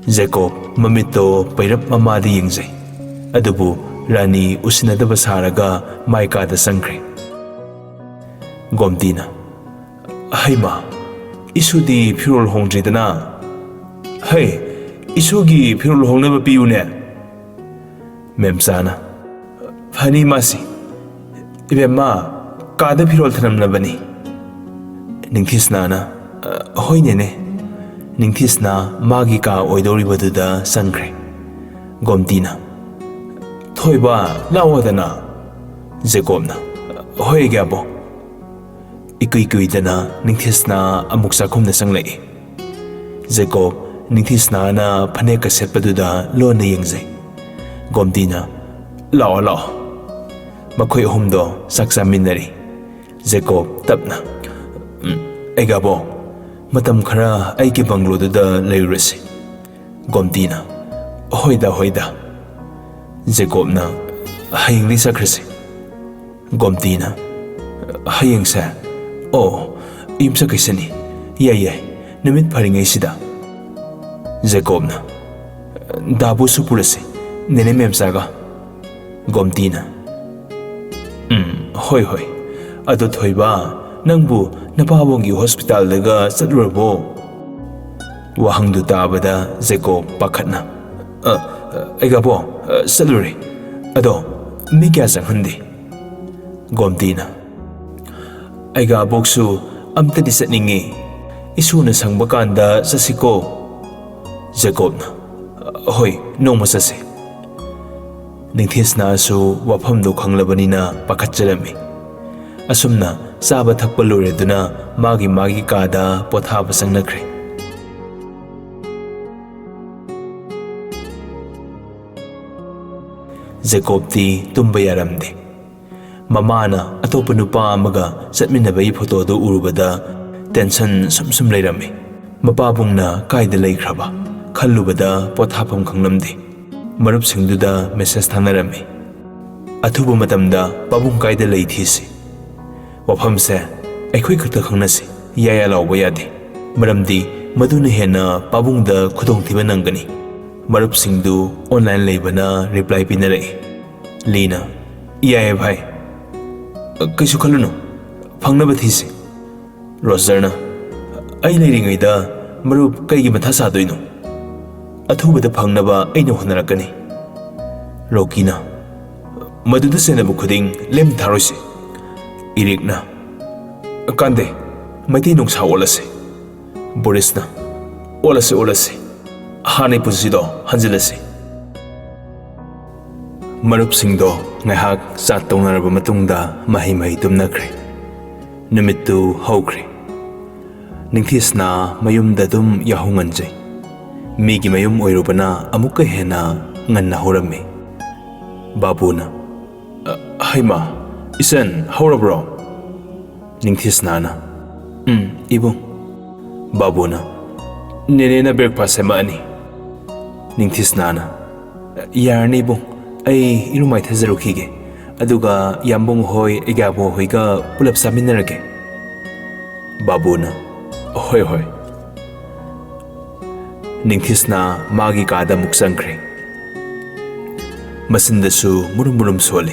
Jacob mamito pairap mamadi yengzai. Adubu Rani usinadaba saraga maikada sangkre. Gomtina. Haima, isudi pirol hongdridana. Hey, isugi pirol hongnaba piyune. Memsana. Fani masi. Ibema kada pirol thanamnabani. Ningthisnana. Hoy nene. Ningthisna magi ka oidoribaduda sangkre. Gomtina. Thoiba lawadana. Jacobna. Hoy gyabo. Ikuidana Ningthisna amuk sakhumna sanglai. Jacob Ningthisna na phaneka setpaduda lona yengzai. Gomtina. Lao lao. Makhoi ahumdo saksaminari. Jacob tapna. Egabo. Matam khara aiki bangloduda leirasi. Gomtina. Hoida. Jacob na hayengli sakrasi. Gomtina. Hayengsa. Oh, imsa kaisani. Yay. Namit paringai sida. Jacob na. Dabu supurasi. Nene memsaga. Gomtina. Hoy. Ado thoiba. Nangbu napabongi hospital daga satlurbo. Wahangdu tabada Jacob pakhatna. Egabo satlure. Ado mi kya sanghandi. Gomtina. Aiga boksu amta di satningi. Isuna sangba kanda sasiko. Jacob na. Hoy, nongma sasi. Ningthisna su waphamdo khanglabanina pakhatjalami. Asumna saba thakpa loreduna magi kada pothaba sangnakre. Jacob ti tumba yaramde. Mamana atopa nupa amaga satminabai photo do urubada tension sumsum leirami. Mapabungna kaida leikraba. Khallubada pothapam khanglamde. Marupsingduda message thanarami. Athuba matamda pabung kaida leithisi. Waphamse aikhoi khakta khangnasi yaya lawba yade. Maramdi maduna hena pabungda khudongthiba nangani. Marupsingdu online leibana reply pinarai. Lina. Yaya bhai. Kaisu khalunu. Phangnaba thisi. Rogerna. Ai leiringaida marup kaigi matha sadoino. Athubada phangnaba aina honarakani. Rokina. Maduda senabu khuding lem tharoisi. Irikna. Kande. Maiti nungsa olase. Borisna. Olase. Hani pusido hanjilase. Marupsingdo ngahak sat tongnaraba matungda mahi tumnakre. Numittu hawkre. Ningthisna mayumda dum yahunganjai. Migi mayum oirubana amukka hena nganna horami. Babuna. Haima. Isan horabro. Ningthisnana. Ibung. Babuna. Nene breakfast semaani. Ningthisnana. Yarni ibung. Ay irumay thazarukige. Aduga yambong hoy igabo hoy ka pulap saminarage. Babuna. Hoy. Ningthisna magi kada muksangkre. Masindasu murum soli.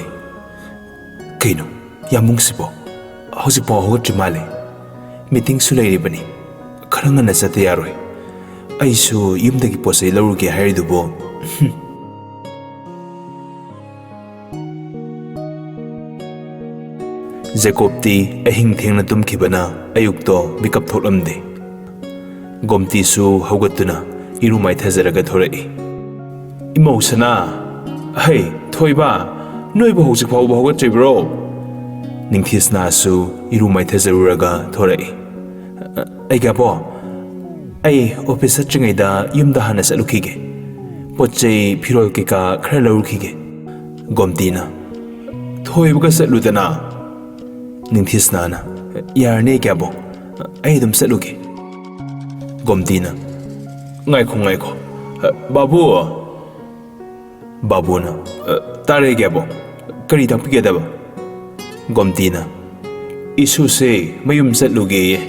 Kaino, yambong sipo. Hosipo hogatrimale. Meeting sulairibani. Karangan na sa tiyaroy. Ay su yumdagi po sa ilarugi haridubo. Jacob ti ahing thengna tumkhibana ayukto mikap tholamde. Gomti su haugatuna irumai thazaraga thorai. Imausana. Hey, thoiba. Noiba hojik phauba hogatribro. Ningthisna su irumai thazaruraga thorai. Aigabo. Ai office atringaida yumda hana salukhige. Pochei phirol keka khara larukhige. Gomtina. Thoibaga saludana. Ningthisnana. Yarne kyabo. Ai dum saluge. Gomtina. Ngaikho. Babu. Babuna. Tare kyabo. Kari takpigedaba. Gomtina. Isu se mayum satluge.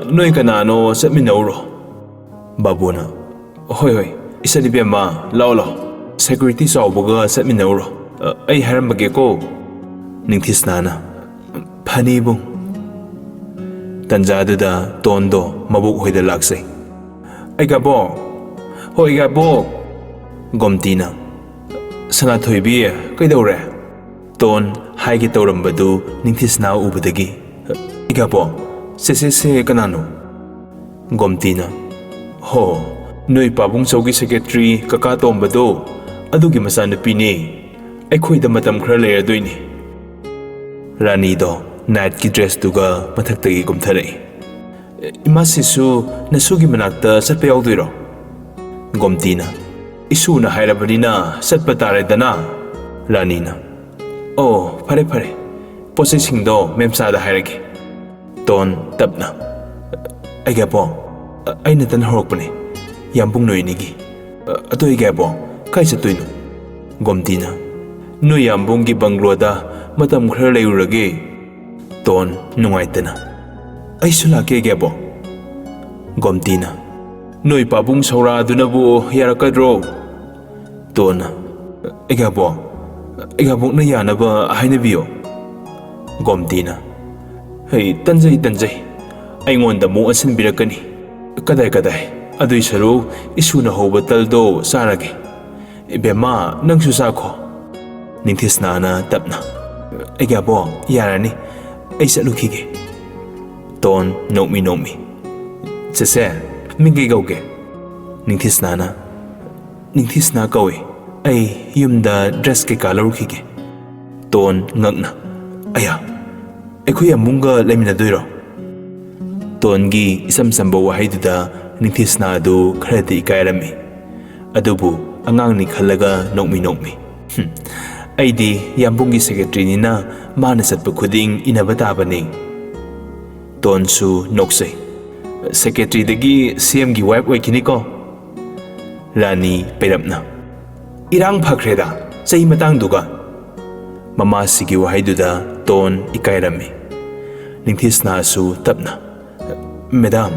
Noi kanano satminauro. Babuna. Hoy. Isadibema, lao, security saubuga set me no. I harambageko. Ningthisnana. Panibung. Tanjaduda, Tondo, Mabuk Hoida Laxe. I gabo. Hoi gabo. Gomtina. Sangathoibi, Kaidore. Ton, Haigitorumbadu, Ningthisna Ubudagi. Igapo, se Kanano. Gomtina. Ho, Nui Pabung Sogi Secretary, Kakatom Bado, Adugi Masan Pini. I quit the Matam Krale Duini. Ranido, night ki dress tuga, Matakagi Gomtare. Imasisu, Nasugi Manata, Satpe Aldiro. Gomtina. Isuna Hairabadina, Satpatare Dana. Ranina. Oh, pare. Possessing do, Memsada Hairaki. Ton, Tapna. Agapo. I Nathan Horpone. Yampung Noinigi. Atoy Gabo, Kaisatuino. Gomtina. No Yambungi Bangloda, Matam Krale Urage. Ton, Nuaitana. Isolake Gabo. Gomtina. Noi Pabung Sora Dunabu, Yarakadro. Ton. Egabo. Egabung Nayanaba, Hainavio. Gomtina. Hey, Tanzai. I want the Moasin Birakani. Kadai. Adui Saru, Isuna Hobataldo, Saragi. Ibema, Nangsusako. Ningthisnana, Tapna. Egabo, Yarani, Isaluki. Ton, no me. Sese, Mingi Goge. Ningthisnana. Ningthisna Goe. Ay, Yumda dress ke Kalurki. Ton, Nagna. Aya. Ekuya Munga Leminaduiro. Tongi isam sambo wahayduda Ningthisna do kredi kairami. Adubu angang ni khalaga nokmi. Aidi Yambungi secretary nina manasat pukuding inabatabani. Tonsu noksay. Secretary dagi CM gi wife oikiniko. Rani perapna. Irang phakreda say matang duga. Mama sigi wahayduda ton ikairami. Ningthisna su tapna. Madam,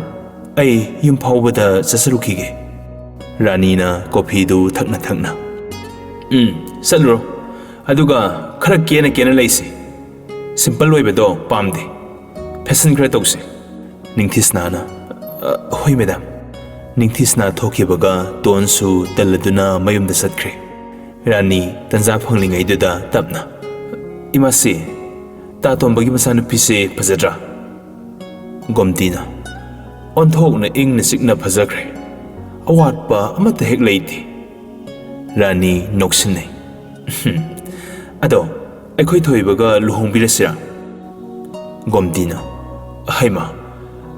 I Yumpawada Sasaruki. Ranina, Kopidu, Takna. Salro, Aduga, Karakena Lacy. Simple Webedo, Pamde. Peasant Gretoxe. Ningthisnana. Hoi, madam. Ningthisna Tokibaga, Donsu, Deladuna, Mayum the Satkre. Rani, Tanzapongling Iduda, Tapna. Imasi, Tatom Bagimasan Pise, Pazadra. Gomtina. On talk na ing na signa Pazakre. Awat pa amata hek lady. Rani Noxine. Ado, I quit Hoibaga Luhong Birasira. Gomtina. Haima.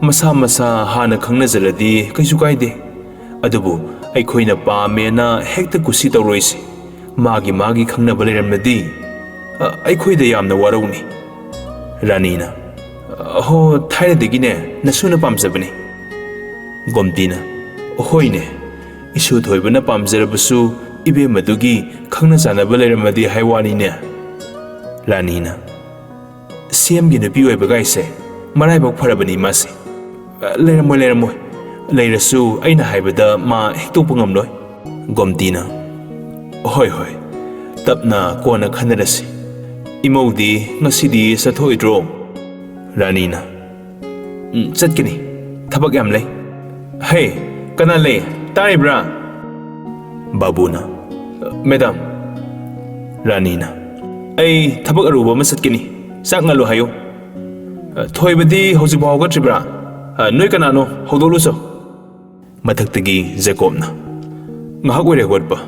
Masa Hana Kangnazaladi, Kaisukaide. Adubu, I quina pa mena hecta Kusita Royce. Magi Kangna Valeramadi. I quit the yam the Waroni. Ranina. Ho, tired the Guinea, Nasuna Pamsabani. Gomtina. Hoine. Isu Toibana Pamzerabusu, Ibe Madugi, Kangasana Valeramadi Haiwanina. Ranina. CM Ginabu Bagaise, Maraibo Parabani Masi. Leramo. Later Su, Aina Haibada, Ma Hectopungamno. Gomtina. Hoi. Tapna, Kona Kanadasi. Imodi, Nasidi, Satoidro. Ranina. Satkini. Tabagamle. Hey, Kanale, Taribra. Babuna. Madam. Ranina. Ay, Tabagaruba Masatkini. Sakngalo hayo. Toibadi Hosibaga Tribra. Noikanano, Hodoluso. Mataktagi Zakobna. Mahagwere Wadba.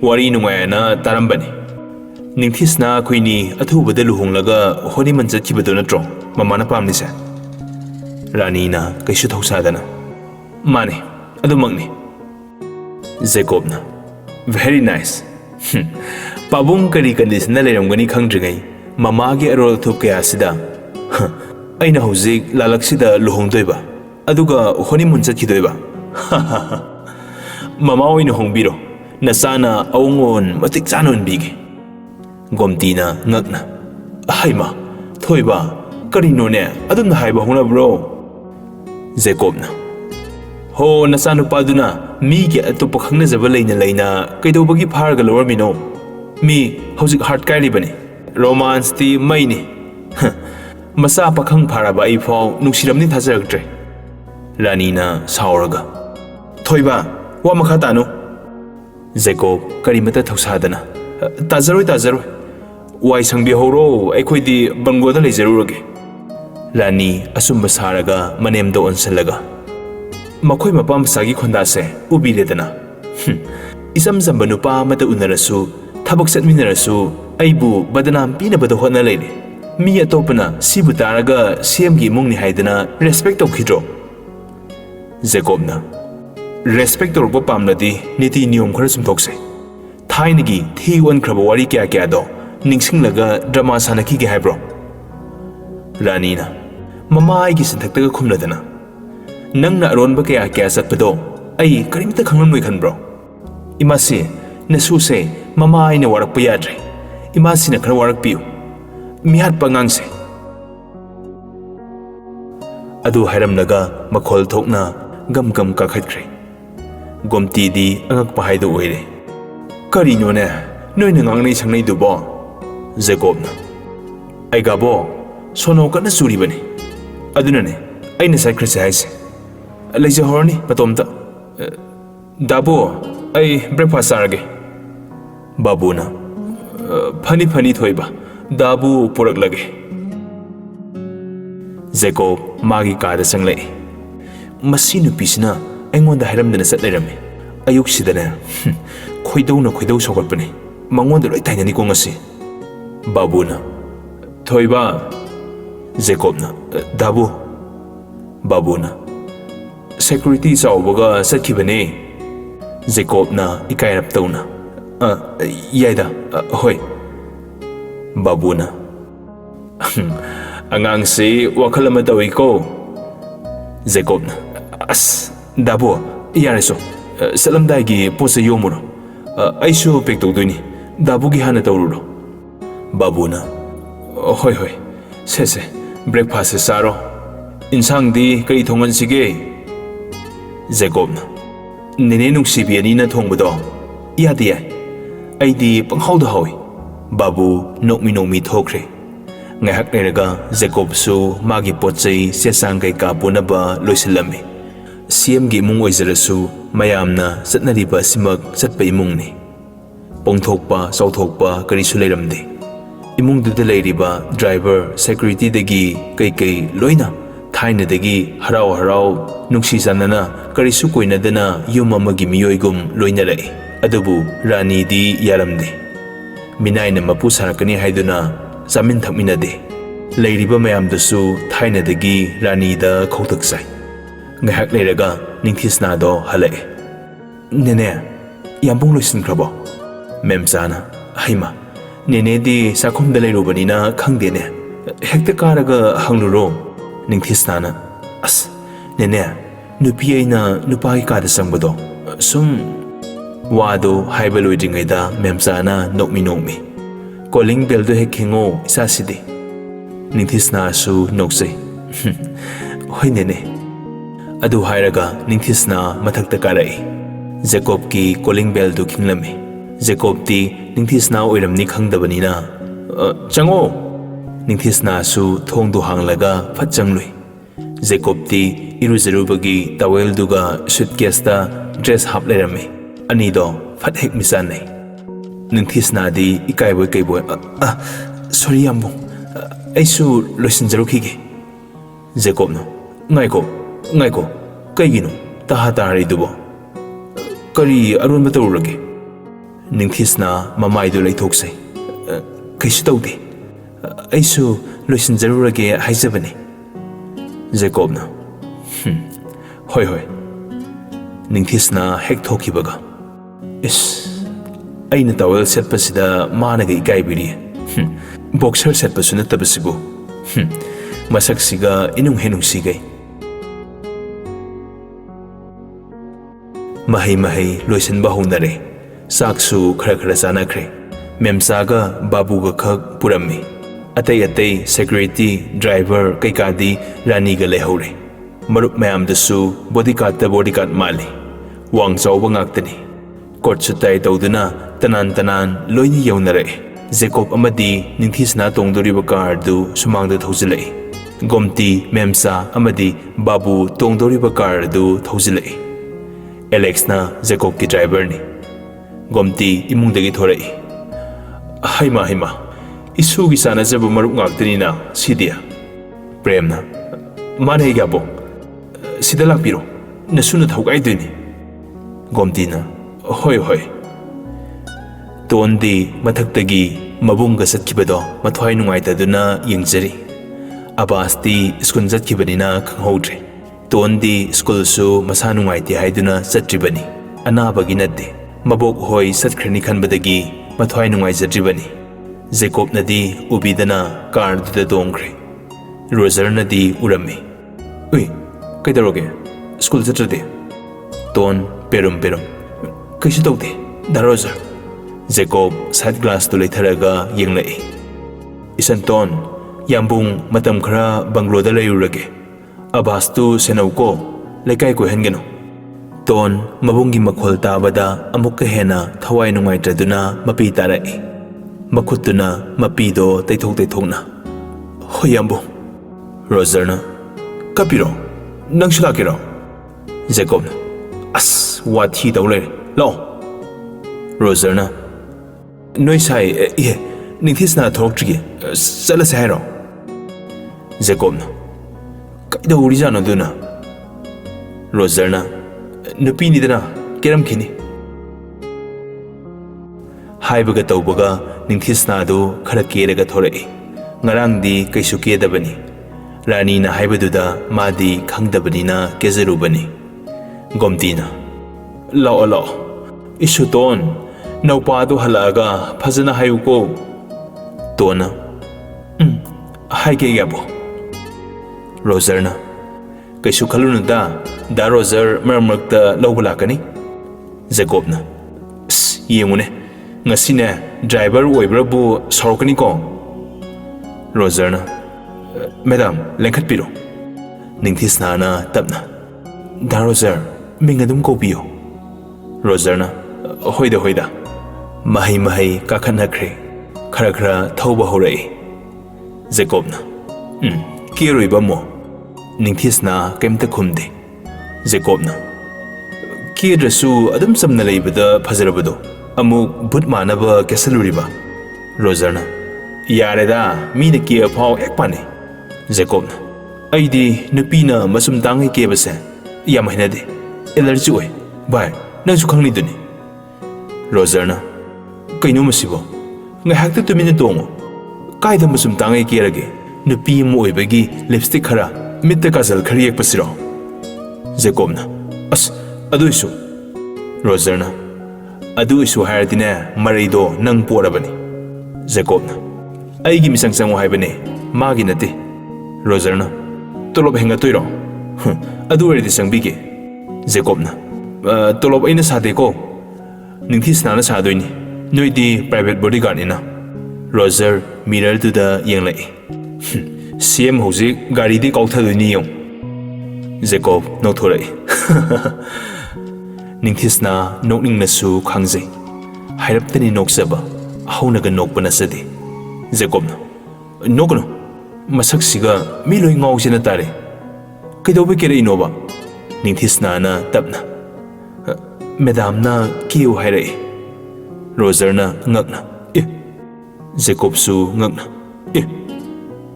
Wari Nungayana Tarambani. Ningthisna Queenie Atuba Luhungaga, Hodiman Zakibadonatro, Mamana Pamnisa. Ranina, Kaishuthosadana. Mani, Adumagni. Zakobna. Very nice. Pabung Kari Kandis Nalerangani Kangri, Mamagi Arol Tuke Asida. Aina Hozik Lalaksida Luhongdeba. Aduga Honimun Zakidoba. Mama in Hongbiro. Nasana Aungon Matiksanon Big. Gomtina Nagna. Haima. Toiba. Karinone. Adun Haiba Huna bro. Zakobna. हो नचानुपादुना मीगी अतोप्पा खंगनजबा लेना लेना कइदौबगी फारगा लौरमिनो मी हौजिक heart कायरिबने romance ती many मसा पाखंग फाराबा आई फाव नुक्सिरमनी थाजरगट्रे रानीना सावरगा थोइबा वा मखा तानु Jakob करिमता थौसादना ताजरोय Y संबी होरो अखोइदी बंगोदा लेजरुरगे रानी असुम्बा सारगा मनेमदो ओनसलगा मखोइ मपा मसागी खोंदासे उबिरेदना इसम जंबा नुपा मत उनरसु थबक चटमिनरसु अइबु बदनाम पीनबदो होना लेने मी अतोपना सिबु तारगा सीएम की मुंगनी हाइदना रेस्पेक्ट तौखिद्रो जेकोबना रेस्पेक्ट तौरबो पामनदी नीति नियम खर सुमथोकसे थाइनगी थी वनख्रब वारी क्या क्या दो निंगसिंगलगा ड्रामा सानखिगे हाइब्रो रानीना ममाई की संथक्तगा खुमलदना नंगना अरोनबा क्या क्या चटपदो अई करिमता खंगलमोय खनब्रो इमासी नसुसे ममाई ने वारकपा याद्रे इमासी न खर वारकपियु मिहात पंगांगसे अदु हैरमलगा मखोल थोकना गम गम काखत्रे गोमतीदी अंगक हाइदो ओइरे करिनोने नोइना ngangnei sangnei दुबो जेकोबना आइगाबो सोनो कना चुरिबने अदुनने अइना साइख्रसे हाइसे लेजे हरनी पतोमता दाबो अइ ब्रेकफास्ट चारगे बाबूना फनी फनी थोइबा दाबू पुरक लगे जेकोब मागी कादा संगले मसी नुपीसिना अइंगोंदा हैरमदना चटलेरमे अयुक्सिदने खोइदौ सौगटपने मंगोंदा लोइ ताइननी को ngasi बाबूना थोइबा जेकोबना दाबू बाबूना सेक्युरिटी चाउबगा चटखिबने जेकोबना इकायरप तौना याइदा होय बाबूना अंगांग से वखल अमा तौइको जेकोबना अस दाबो यारेसो सलमदाइगी पोसे योमुरो आइसु पेक तौदोइनी दाबुगी हाना तौरुरो बाबूना होय होय से ब्रेकफास्ट से सारो इंसांगदी कई थोंगनसिगे जेकोबना नेने नुंगसिबी अनीना थोंबदो यादे याय अइदी पंगहाउदा हाउई बाबू नोकमी थोख्रे ngahak lerega जेकोब सु मागी पोचै सेसांग कैका पुनबा लोइसलमे सीएम गी मुंग ओइजरसु मयामना चटनरिबा सिमक चटपै इमुंगने पोंथोकपा चौथोकपा करिसु लेरमदे इमुंगदुदा लेरिबा ड्राइवर सेक्युरिटी दगी कई लोइना थाइनदगी हराव हराव नुक्सी जानना करिसु कोइनदना युम अमगी मियोइगुम लोइनरए अदुबु रानी दी यारमदे मिनाइना मपु सारकनी हाइदुना जामिन थकमिनदे लेरिबा मयामदसु थाइनदगी रानीदा खौतकसाई ngahak lerega ningthisna do halae nene yambung loisinkrabo memsana haima nene di sakhum da leirubani na khangde ne hekta karaga hangluro ningthisna na as nene nupi aina nupai ka da sangbado sum wado haibeloi jingai da memsana nokmi calling bell do hekhingo isasidi ningthisna su noksei hoi nene अदु हायरगा निंथिसना मथक्ता काराई Jakob की calling bell दु खिंगलमे Jakob ती निंथिसना ओइरमनी खंगदबनीना चंगो निंथिसना सु थोंग दु हांगलगा फचंगलुई Jakob ती इरुजरुबगी twelve दुगा सूटकेसता dress हाप लेरमे अनि दो फट हेक मिसानै निंथिसना दी इकाइबो कइबो सॉरी यामबो आइसु लोइसिनजरुखिगे जेकोब नो ngaiko kaigino taha tari dubo kari arun batawurage ningthisna mamai du leithoksai kaisu tawde aisu loisin jarurage haijabane jacobna hoi ningthisna hek thokibaga is aina tawel setpasida managa ikaibiri boxer setpasuna tabasibu masaksiga inung henungsigai mahai loisin bahunare saksu khara sanakre memsaga babuga khak purami atai security driver kaikadi rani ga lehore Marup mayamdasu bodyguard da bodyguard mali. Wang chawba ngaktani. Court sutai tawduna tanan tanan loini yawnare. Jacob amadi ningthisna tongdoriba car du sumangda thojilai. Gomti memsa amadi babu tongdoriba car du thojilai. Alex na Jacob ki driver ni. Gomti imungdagi thorai. Haima isu gi sana jabu marup ngaktani na sidia. Prem na mane gabo sida lakpiro nasuna thogai duni. Gomti na hoi Tondi mathaktagi mabunga satkibado mathwai nungaitaduna yengzari. Abasti skul jatkibanina khanghodre. Tondi skul su masa nungaiti haiduna satribani. Anabagi nadde mabok hoi satkrani khanbadagi mathwai nungaijadribani. Jacob nadi ubidana car duda dongkre. Roger nadi urami. Ui kaidaroge skul jatrade. Ton perum kaisi tawde da Roger. Jacob side glass to leitharaga yenglai. Isan ton yambung matam khara banglo da layurage. Abas tu senauko lekai ko hengeno. Ton mabungi makhol tabada amukka hena thawai nungai traduna mapi tarai. Makhutuna mapi do taithokna. Hoyambung. Roger na kapiro nangshila kiro. Jacob na as wathi dawle lo. Roger na Noi sai ye ningthisna thoktrige sala sairo. Jacob na kaida urijana duna. Roger na nupi ni dana keram khini. Haibaga tawbaga ningthisna do khara keraga thorai. Ngarang di kaisu kedabani. Rani na haibaduda madi khangdabani na kezerubani. Gomti na lao isuton Naupado halaga fazana hayuko. Tona haike yabo. Roger na kaisu khaluna da Roger marmakta lawbalakani. Jacob na yengune ngasine driver oibrabu sorokani ko. Roger na madam lengkhat piro. Ningthisna na tapna da Roger mingadum ko biyo. Roger na hoida Mahi kakhanakre khara thauba horai. Jacob na kiroiba mo. Ningthisna kemta khumde. Jacob na kidrasu adum samna leibada phazarabado amuk bhut manaba kesaluriba. Roger na yareda mina ki phau ekpane. Jacob na aidi nupina masum tangai kebase yam hinade allergy oi bai nangsu khangni duni. Roger na kaino masibo ngahakta tumina tongo kaida masum tangai kerage nupi mo oibagi lipstick khara mitta kajal khari ek pasiro. Jacob na as aduisu. Roger na aduisu haradine marido nang porabani. Jacob na aigi misang sango haibane magi nate. Roger na tolob henga toiro adu eridi sangbige. Jacob na tolob aina sade ko ningthisna na sadoini noidi private bodyguard ina. Roger mirror to the yenglai. CM hoji gari di kauthadoini yong. Jacob no thorai. Ningthisna nokning nasu khangjai. Hairaptani noksaba haunaga nokpana sade. Jacob na nokno masak siga miloi ngaujena tare. Kaidobe kere inoba. Ningthisna na tapna Madam na kiyo hairai. Roger na ngakna Jacob su ngakna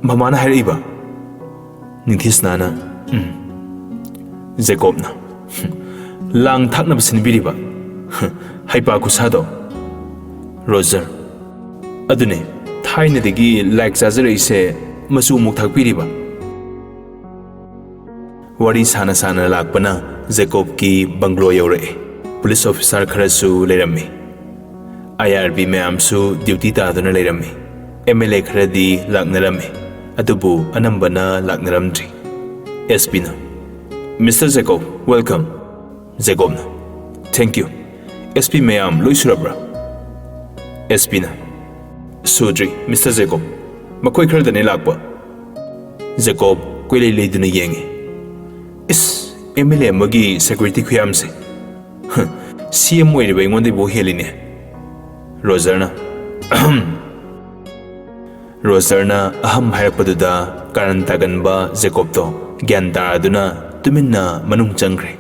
mamana hairai ba. Ningthisna na Jacob na lang thakna basinbiri ba haipa kusado. Roger adune thaina degi like jazare se masu muk thakpiri ba. Wari sana lakpana Jacob ki banglo yore. Police officer kharasu leirami. IRB mayamsu duty taduna leirami. MLA kharadi laknarami. Adubu anambana laknaramdri. SP na Mr. Jacob, welcome. Jacob na thank you. SP mayam loisurabra. SP na Sudri, Mr. Jacob. Makoi kharadane lakpa. Jacob koilei leiduna yengi. MLA अमगी secretary खुयाम से CM ओइरिबा अइंगोंदे बो हेलिने रोजरना रोजरना अहम हायरपदुदा कारण तागनबा Jakob तो ज्ञान तारादुना तुमिन्ना मनुंग चंग्रे